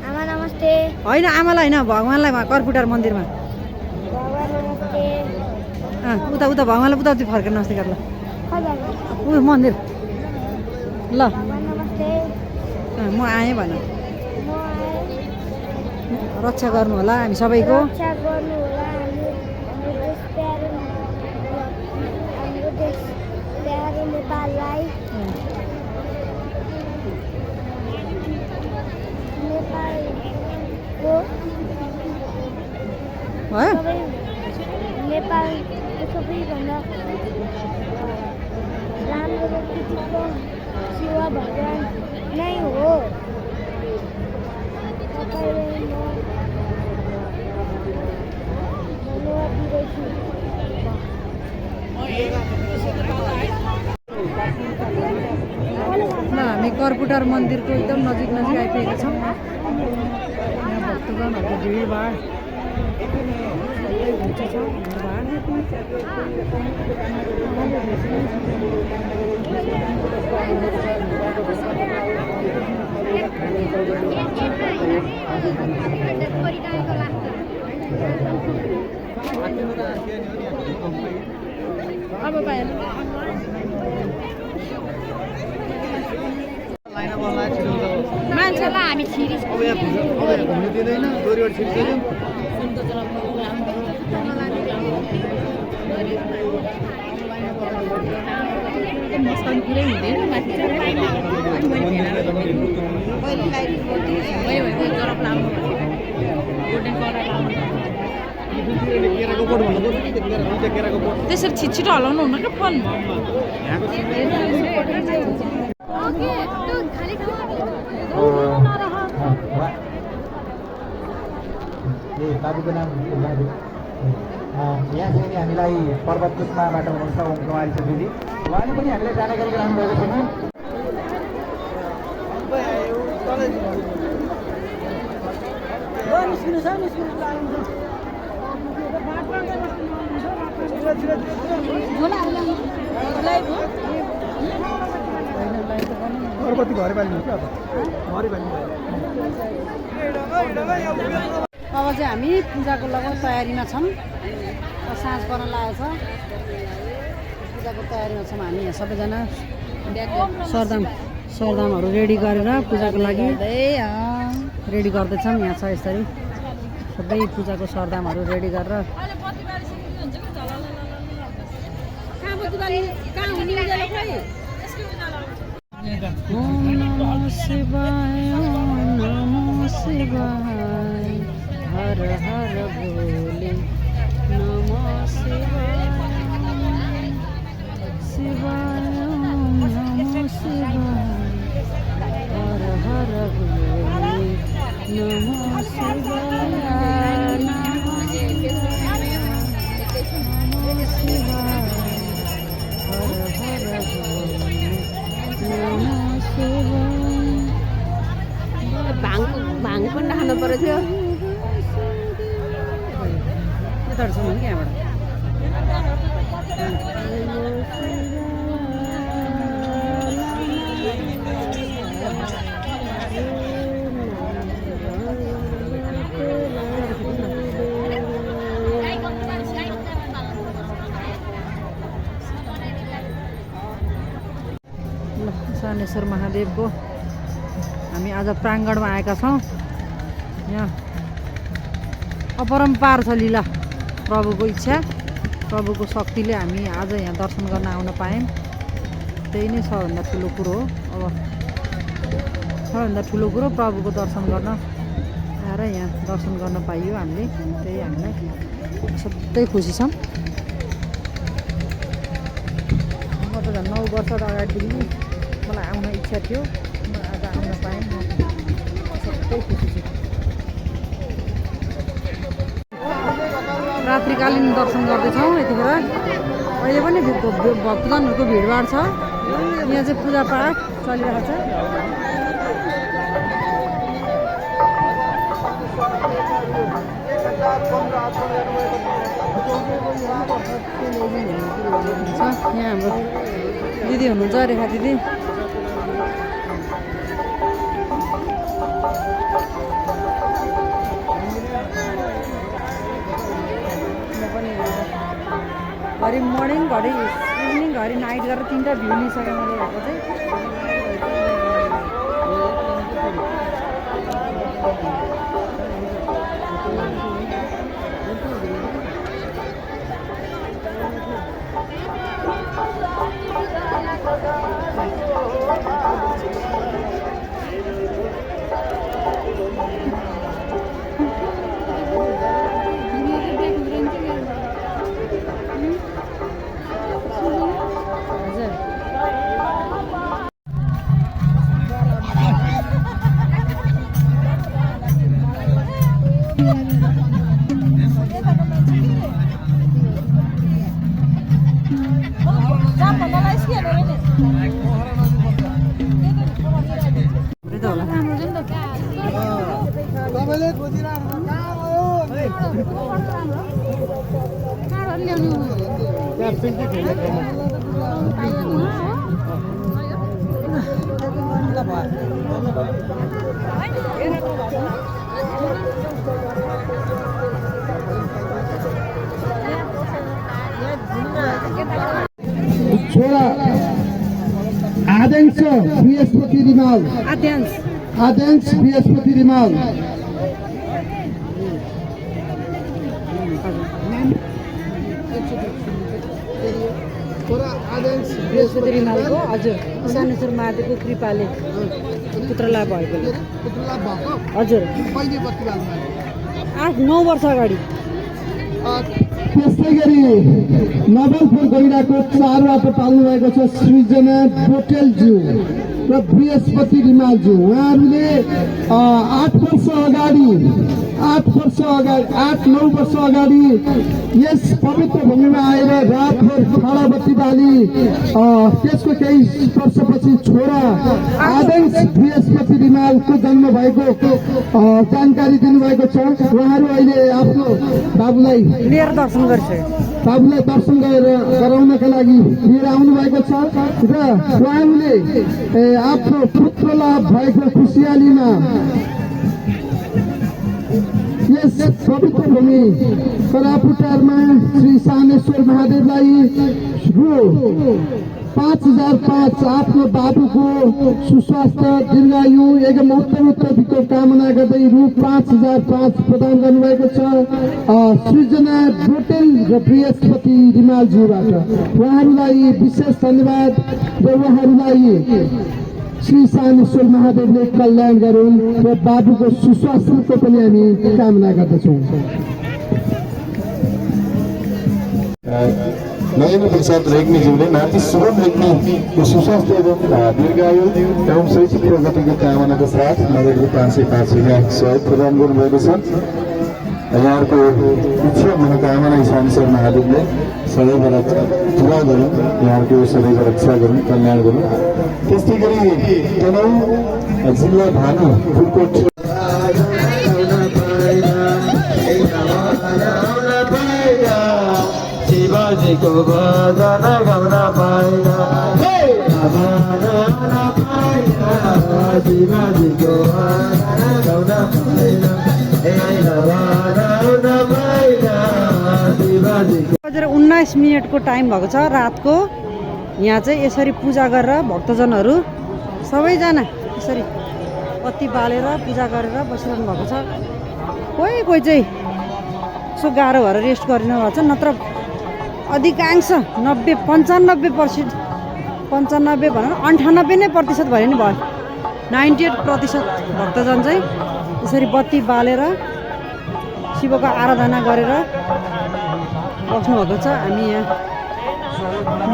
आमा नमस्ते होइन आमालाई होइन भगवान्लाई कर्पुटार मन्दिरमा भगवान नमस्ते उता उता भगवान्लाई उता फर्केर नमस्ते गर ल ऊ मन्दिर ल भगवान नमस्ते म आएँ भन म आएँ रक्षा गर्नु होला हामी सबैको रक्षा गर्नु होला हाम्रो देश प्यारो नेपाललाई नेपालको भयो नेपालको सबैभन्दा राम्रो र कृतित्व शिव भगवान नै हो तपाईँलाई म धन्यवाद दिँदैछु ल हामी कर्पुटार मन्दिरको एकदम नजिक नजिक आइपुगेका छौँ यहाँ भक्तजनहरूको भिडभाड हुन्छ छ अब पाएन मान्छेलाई हामी छिरी घुम्नु दिँदैन दोरीबाट छिर्दैन पुरै हुँदैन माथि त्यसरी छिटो हलाउनु हुन्न क्या फोन बाबुको नाम यहाँ चाहिँ हामीलाई पर्वत कुस्माबाट हुनुहुन्छ ओम कुमारी छेत्री उहाँले पनि हामीलाई जानकारी गराउनु भएको पर्वती घरै बाल्नु क्या घरै बाल्नु अब चाहिँ हामी पूजाको लगभग तयारीमा छौँ साँझ पर्न लागेको छ पूजाको तयारीमा छौँ हामी यहाँ सबैजना सरदामहरू रेडी गरेर पूजाको लागि रेडी गर्दैछौँ यहाँ छ यसरी सबै पूजाको सरदामहरू रेडी गरेर ओम नमः शिवाय ओम नमः शिवाय हर हर भोले नमः शिवाय शिवाय ओम नमः शिवाय हर हर भोले नमः शिवाय नमः शिवाय हर हर भोले नमः शिवाय भाङ पनि खानु पर्यो थियो यताबाट छ भने यहाँबाट सानेश्वर महादेवको हामी आज प्राङ्गणमा आएका छौँ यहाँ अपरम्पार छ लीला प्रभुको इच्छा प्रभुको शक्तिले हामी आज यहाँ दर्शन गर्न आउन पायौँ त्यही नै सबभन्दा ठुलो कुरो हो अब सबभन्दा ठुलो कुरो प्रभुको दर्शन गर्न आएर यहाँ दर्शन गर्न पाइयो हामीले त्यही हामीलाई सबै खुसी छौँ म त झन् 9 वर्ष अगाडिदेखि मलाई आउन इच्छा थियो म आज आउन पाएँ म सबै खुसी छु रात्रिकालीन दर्शन गर्दैछौँ यतिखेर अहिले पनि भक्तजनहरूको भिडभाड छ यहाँ चाहिँ पूजापाठ चलिरहेको छ। यहाँ हाम्रो दिदी हुनुहुन्छ रेखा दिदी। घरि मर्निङ घरि इभिनिङ घरि नाइट गरेर 3टा भ्यू लिइसकेँ मैले हेरेको चाहिँ। छोरा आदेश बृहस्पति रिमाल आदेश बृहस्पति रिमाल बृहस्पति रिमालको हजुर सानेश्वर महादेवको कृपाले पुत्रलाभ भएकोले हजुर 8-9 वर्ष अगाडि। त्यस्तै गरी नवलपुर गैंडाको 4वटा पाल्नु भएको छ सृजना बोटेलज्यू र बृहस्पति रिमालज्यू। उहाँहरूले 8-9 वर्ष अगाडि यस पवित्र भूमिमा आएर रातभर खाडा बत्ती बाली त्यसको केही वर्षपछि छोरा आदेश बृहस्पति रिमालको जन्म भएको जानकारी दिनुभएको छ। उहाँहरू अहिले आफ्नो बाबुलाई लिएर दर्शन गरिसक्यो। बाबुलाई दर्शन गराउनका लागि लिएर आउनु भएको छ र उहाँले आफ्नो पुत्रलाभ भएको खुसियालीमा यस पवित्र भूमि करापुटारमा श्री सानेश्वर महादेवलाई रु 5005 आफ्नो बाबुको सुस्वास्थ्य दीर्घायु एवं उत्तरोत्तरको कामना गर्दै रु 5005 प्रदान गर्नुभएको छ सृजना बोटेल र बृहस्पति रिमालज्यूबाट। उहाँहरूलाई विशेष धन्यवाद र उहाँहरूलाई श्री सानेश्वर महादेवले कल्याण गरून् र बाबुको सुस्वास्थ्यको पनि हामी कामना गर्दछौँ। नरेन्द्र प्रसाद रेग्मीज्यूले नाति शुभम रेग्मीको सुस्वास्थ्य एवं दीर्घायु एवं शैक्षिक प्रगतिको कामनाको साथ नगरको 505 रुपियाँ सहयोग प्रदान गर्नुभएको छ। यहाँको इच्छा मनोकामना सानेश्वर महादेवले सदैव पुरा गरून्, यहाँको सदैव रक्षा गरून्, कल्याण गरून्। त्यस्तै गरी तनहुँ जिल्ला भानु पुरकोट शिवाजीको भजन गाउन पाइना शिवाजीको भजन गाउन 19 मिनटको टाइम भएको छ रातको। यहाँ चाहिँ यसरी पूजा गरेर भक्तजनहरू सबैजना यसरी बत्ती बालेर पूजा गरेर बसिरहनु भएको छ। कोही कोही चाहिँ यसो गाह्रो भएर रेस्ट गरिनु भएको छ, नत्र अधिकांश 90-95% 95 भनौँ 98% भयो नि भयो। 98% भक्तजन चाहिँ यसरी बत्ती बालेर शिवको आराधना गरेर बस्नुभएको छ। हामी यहाँ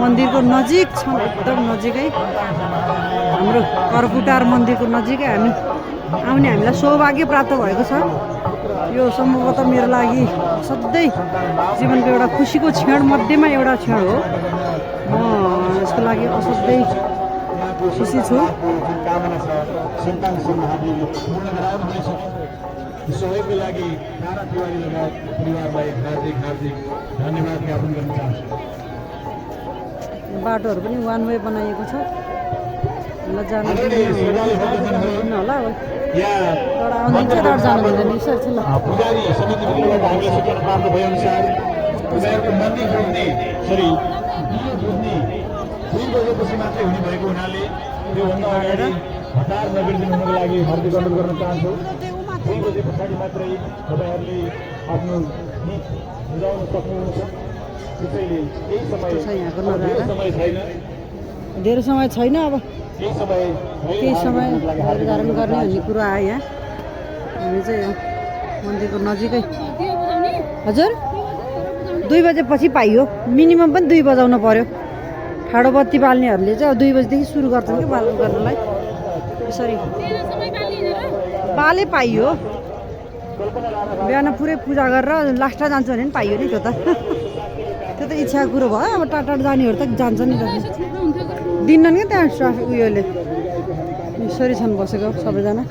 मन्दिरको नजिक छौँ, एकदम नजिकै हाम्रो करपुटार मन्दिरको नजिकै हामी आउने हामीलाई सौभाग्य प्राप्त भएको छ। यो सम्भवतः मेरो लागि सधैँ जीवनको एउटा खुसीको क्षण मध्येमा एउटा क्षण हो। म यसको लागि असाध्यै खुसी छु। जुन कामना छ सन्तानसम्म हामीले पूर्ण गराउनुहुनेछ। सहयोगको लागि तारा तिवारी लगायत परिवारलाई हार्दिक हार्दिक धन्यवाद ज्ञापन गर्न चाहन्छु। बाटोहरू पनि वान वे बनाइएको छ। ल जानु आदरणीय श्रद्धालु भक्तजनहरू, होला हो यहाँ एउटा आउनुहुन्छ र जानु हुँदैन यसरी छ ल पुजारी समितिबाट हामीले सूचना प्राप्त भए अनुसार उनीहरूको मन्दिर जोड्ने सरी दियो बुझ्ने 2 बजेपछि मात्रै हुने भएको हुनाले त्योभन्दा अगाडि हतार नबिर्दिनु हुनको लागि हार्दिक अनुरोध गर्न चाहन्छु। 2 बजे पछाडि मात्रै तपाईँहरूले आफ्नो गीत बुझाउन सक्नुहुन्छ। त्यसैले केही समय यहाँको अब धेरै नजारा। समय छैन, धेरै समय छैन अब केही समय केही समय धारण गर्ने भन्ने कुरो आयो यहाँ। हामी चाहिँ यहाँ मन्दिरको नजिकै हजुर 2 बजेपछि पाइयो मिनिमम पनि 2 बजाउनु पर्यो। ठाडो बत्ती बाल्नेहरूले चाहिँ अब 2 बजीदेखि सुरु गर्छन् कि बाल्नु गर्नलाई यसरी बाले पाइयो। बिहान पुरै पूजा गरेर लास्टमा जान्छ भने पनि पाइयो नि त्यो त त्यो त इच्छाको कुरो भयो। अब टाढा टाढा जानेहरू त जान्छ नि त दिन्न नि त्यहाँ ट्राफिक उयोले यसरी छन् बसेको सबैजना।